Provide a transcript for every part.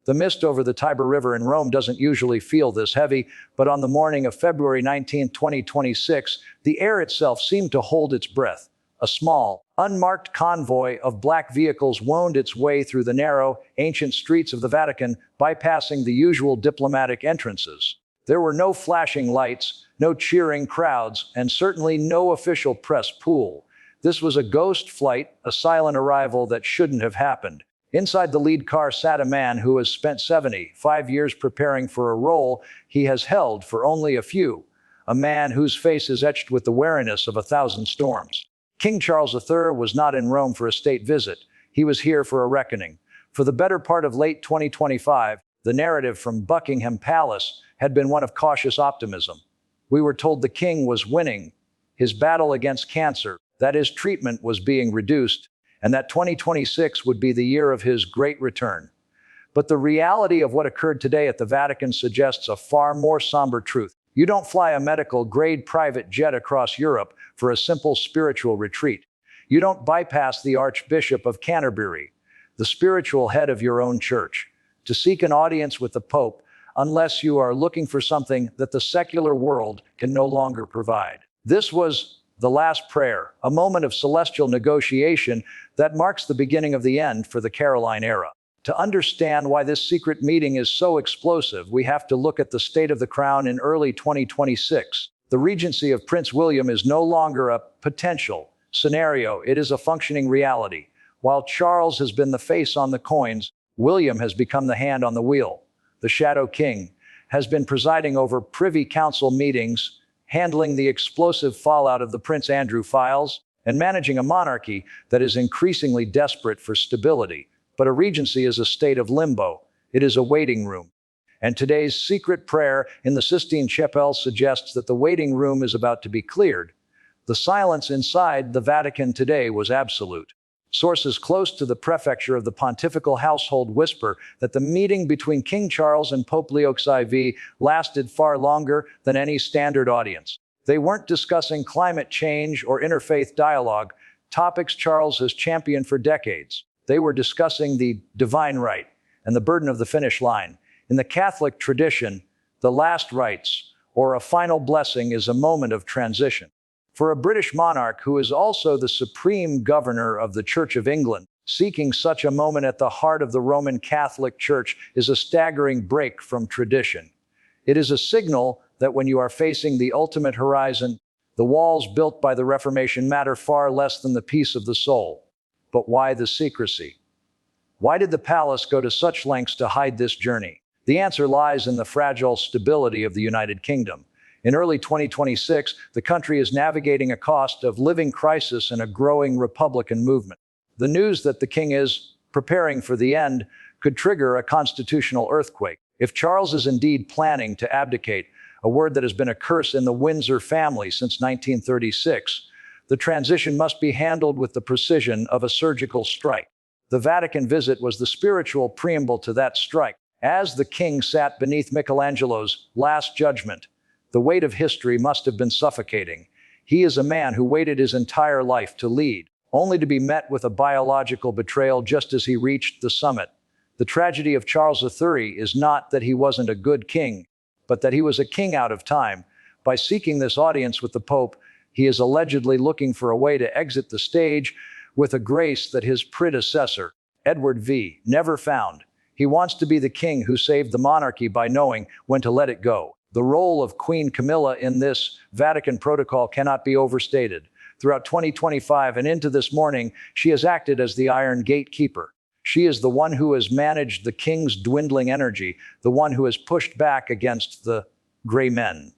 The mist over the Tiber River in Rome doesn't usually feel this heavy, but on the morning of February 19, 2026, the air itself seemed to hold its breath. A small, unmarked convoy of black vehicles wound its way through the narrow, ancient streets of the Vatican, bypassing the usual diplomatic entrances. There were no flashing lights, no cheering crowds, and certainly no official press pool. This was a ghost flight, a silent arrival that shouldn't have happened. Inside the lead car sat a man who has spent 75 years preparing for a role he has held for only a few. A man whose face is etched with the wariness of 1,000 storms. King Charles III was not in Rome for a state visit. He was here for a reckoning. For the better part of late 2025, the narrative from Buckingham Palace had been one of cautious optimism. We were told the king was winning his battle against cancer, that his treatment was being reduced, and that 2026 would be the year of his great return. But the reality of what occurred today at the Vatican suggests a far more somber truth. You don't fly a medical-grade private jet across Europe for a simple spiritual retreat. You don't bypass the Archbishop of Canterbury, the spiritual head of your own church, to seek an audience with the Pope unless you are looking for something that the secular world can no longer provide. This was the last prayer, a moment of celestial negotiation that marks the beginning of the end for the Caroline era. To understand why this secret meeting is so explosive, we have to look at the state of the crown in early 2026. The regency of Prince William is no longer a potential scenario, it is a functioning reality. While Charles has been the face on the coins, William has become the hand on the wheel. The Shadow King has been presiding over Privy Council meetings, handling the explosive fallout of the Prince Andrew files, and managing a monarchy that is increasingly desperate for stability. But a regency is a state of limbo. It is a waiting room. And today's secret prayer in the Sistine Chapel suggests that the waiting room is about to be cleared. The silence inside the Vatican today was absolute. Sources close to the prefecture of the pontifical household whisper that the meeting between King Charles and Pope Leo XIV lasted far longer than any standard audience. They weren't discussing climate change or interfaith dialogue, topics Charles has championed for decades. They were discussing the divine right and the burden of the finish line. In the Catholic tradition, the last rites, or a final blessing, is a moment of transition. For a British monarch who is also the supreme governor of the Church of England, seeking such a moment at the heart of the Roman Catholic Church is a staggering break from tradition. It is a signal that when you are facing the ultimate horizon, the walls built by the Reformation matter far less than the peace of the soul. But why the secrecy? Why did the palace go to such lengths to hide this journey? The answer lies in the fragile stability of the United Kingdom. In early 2026, the country is navigating a cost of living crisis and a growing Republican movement. The news that the king is preparing for the end could trigger a constitutional earthquake. If Charles is indeed planning to abdicate, a word that has been a curse in the Windsor family since 1936, the transition must be handled with the precision of a surgical strike. The Vatican visit was the spiritual preamble to that strike. As the king sat beneath Michelangelo's Last Judgment, the weight of history must have been suffocating. He is a man who waited his entire life to lead, only to be met with a biological betrayal just as he reached the summit. The tragedy of Charles III is not that he wasn't a good king, but that he was a king out of time. By seeking this audience with the Pope, he is allegedly looking for a way to exit the stage with a grace that his predecessor, Edward V, never found. He wants to be the king who saved the monarchy by knowing when to let it go. The role of Queen Camilla in this Vatican Protocol cannot be overstated. Throughout 2025 and into this morning, she has acted as the Iron Gatekeeper. She is the one who has managed the king's dwindling energy, the one who has pushed back against the gray men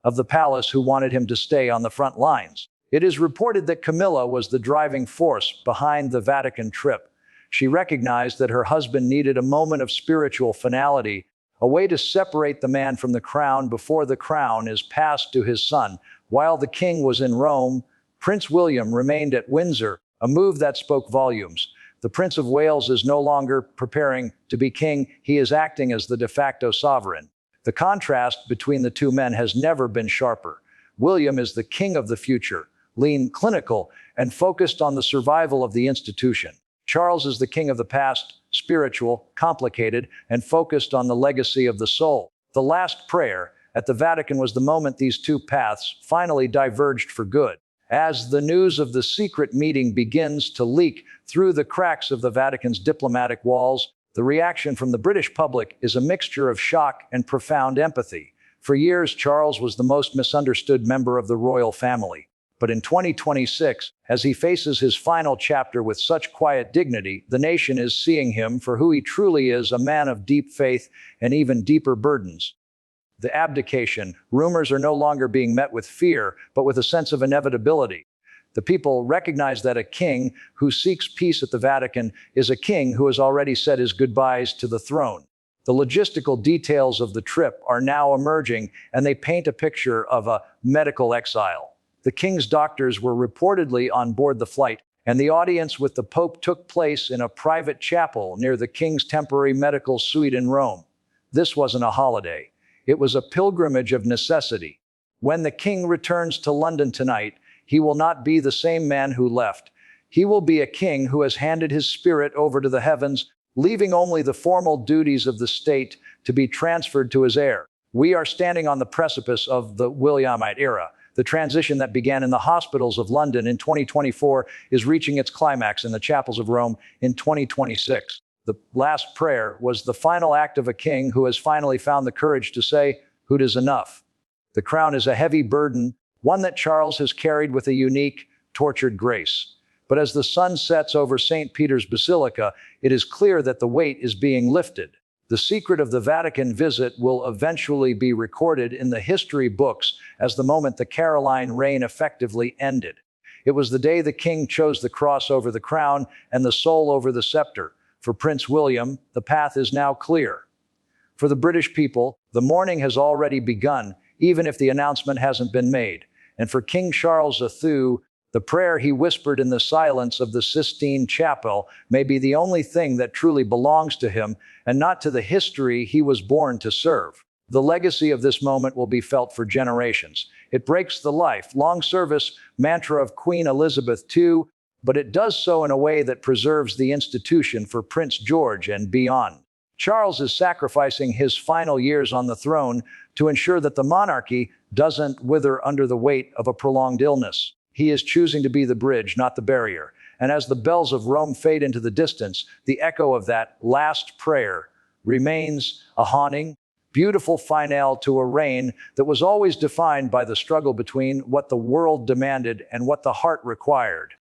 of the palace who wanted him to stay on the front lines. It is reported that Camilla was the driving force behind the Vatican trip. She recognized that her husband needed a moment of spiritual finality, a way to separate the man from the crown before the crown is passed to his son. While the king was in Rome, Prince William remained at Windsor, a move that spoke volumes. The Prince of Wales is no longer preparing to be king, he is acting as the de facto sovereign. The contrast between the two men has never been sharper. William is the king of the future, lean, clinical, and focused on the survival of the institution. Charles is the king of the past, spiritual, complicated, and focused on the legacy of the soul. The last prayer at the Vatican was the moment these two paths finally diverged for good. As the news of the secret meeting begins to leak through the cracks of the Vatican's diplomatic walls, the reaction from the British public is a mixture of shock and profound empathy. For years, Charles was the most misunderstood member of the royal family. But in 2026, as he faces his final chapter with such quiet dignity, the nation is seeing him for who he truly is, a man of deep faith and even deeper burdens. The abdication, rumors are no longer being met with fear, but with a sense of inevitability. The people recognize that a king who seeks peace at the Vatican is a king who has already said his goodbyes to the throne. The logistical details of the trip are now emerging, and they paint a picture of a medical exile. The king's doctors were reportedly on board the flight, and the audience with the Pope took place in a private chapel near the king's temporary medical suite in Rome. This wasn't a holiday. It was a pilgrimage of necessity. When the king returns to London tonight, he will not be the same man who left. He will be a king who has handed his spirit over to the heavens, leaving only the formal duties of the state to be transferred to his heir. We are standing on the precipice of the Williamite era. The transition that began in the hospitals of London in 2024 is reaching its climax in the chapels of Rome in 2026. The last prayer was the final act of a king who has finally found the courage to say, "It is enough." The crown is a heavy burden, one that Charles has carried with a unique, tortured grace. But as the sun sets over St. Peter's Basilica, it is clear that the weight is being lifted. The secret of the Vatican visit will eventually be recorded in the history books as the moment the Caroline reign effectively ended. It was the day the king chose the cross over the crown and the soul over the scepter. For Prince William, the path is now clear. For the British people, the mourning has already begun, even if the announcement hasn't been made. And for King Charles III, the prayer he whispered in the silence of the Sistine Chapel may be the only thing that truly belongs to him and not to the history he was born to serve. The legacy of this moment will be felt for generations. It breaks the life-long service mantra of Queen Elizabeth II, but it does so in a way that preserves the institution for Prince George and beyond. Charles is sacrificing his final years on the throne to ensure that the monarchy doesn't wither under the weight of a prolonged illness. He is choosing to be the bridge, not the barrier. And as the bells of Rome fade into the distance, the echo of that last prayer remains a haunting, beautiful finale to a reign that was always defined by the struggle between what the world demanded and what the heart required.